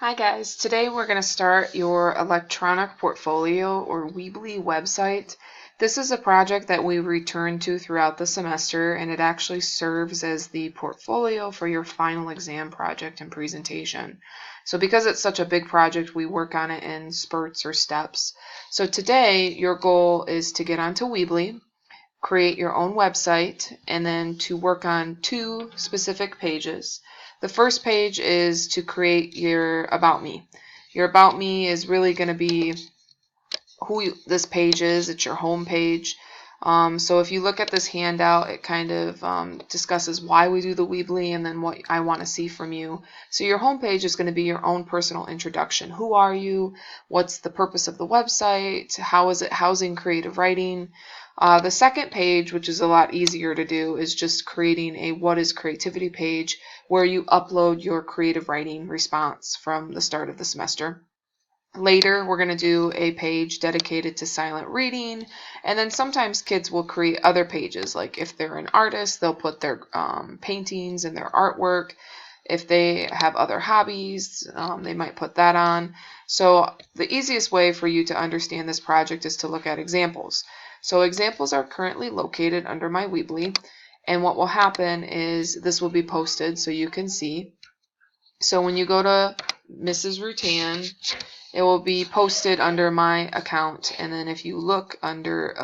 Hi guys, today we're going to start your electronic portfolio or Weebly website. This is a project that we return to throughout the semester, and it actually serves as the portfolio for your final exam project and presentation. So because it's such a big project, we work on it in spurts or steps. So today your goal is to get onto Weebly, create your own website, and then to work on two specific pages. The first page is to create your About Me. Your About Me is really going to be this page is. It's your home page. So if you look at this handout, it kind of discusses why we do the Weebly and then what I want to see from you. So your home page is going to be your own personal introduction. Who are you? What's the purpose of the website? How is it housing creative writing? The second page, which is a lot easier to do, is just creating a What is Creativity page where you upload your creative writing response from the start of the semester. Later, we're going to do a page dedicated to silent reading, and then sometimes kids will create other pages. Like if they're an artist, they'll put their paintings and their artwork. If they have other hobbies, they might put that on. So the easiest way for you to understand this project is to look at examples. So examples are currently located under my Weebly, and what will happen is this will be posted so you can see. So when you go to Mrs. Rutan, it will be posted under my account, and then if you look under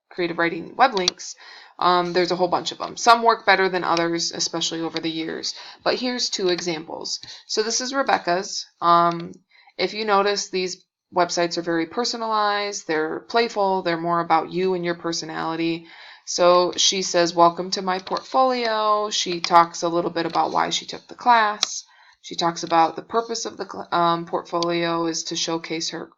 creative writing web links, there's a whole bunch of them. Some work better than others, especially over the years. But here's two examples. So this is Rebecca's. If you notice, these websites are very personalized, they're playful, they're more about you and your personality. So she says, welcome to my portfolio. She talks a little bit about why she took the class. She talks about the purpose of the portfolio is to showcase her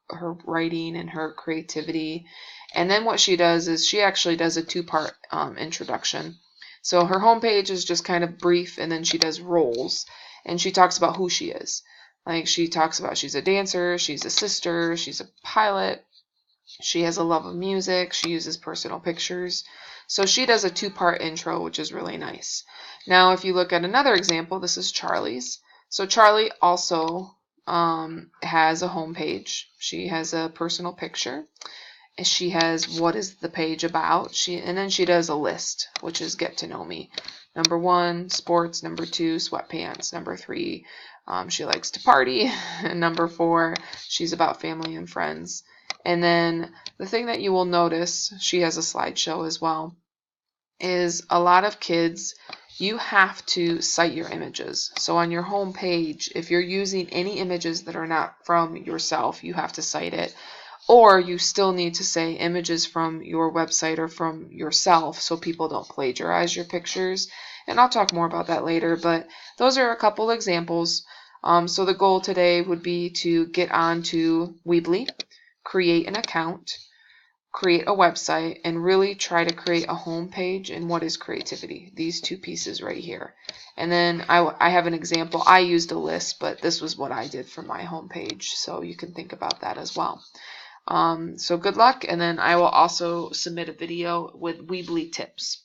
writing and her creativity. And then what she does is she actually does a two-part introduction. So her homepage is just kind of brief, and then she does roles. And she talks about who she is. Like she talks about she's a dancer, she's a sister, she's a pilot, she has a love of music, she uses personal pictures. So she does a two-part intro, which is really nice. Now, if you look at another example, this is Charlie's. So Charlie also has a homepage. She has a personal picture. She has what is the page about. And then she does a list, which is get to know me. Number 1, sports. Number 2, sweatpants. Number 3, she likes to party. And number 4, she's about family and friends. And then the thing that you will notice, she has a slideshow as well, is a lot of kids, you have to cite your images. So on your home page, if you're using any images that are not from yourself, you have to cite it. Or you still need to say images from your website or from yourself so people don't plagiarize your pictures. And I'll talk more about that later, but those are a couple examples. So the goal today would be to get onto Weebly, create an account, create a website, and really try to create a home page in What is Creativity, these two pieces right here. And then I have an example. I used a list, but this was what I did for my home page, so you can think about that as well. So good luck, and then I will also submit a video with Weebly tips.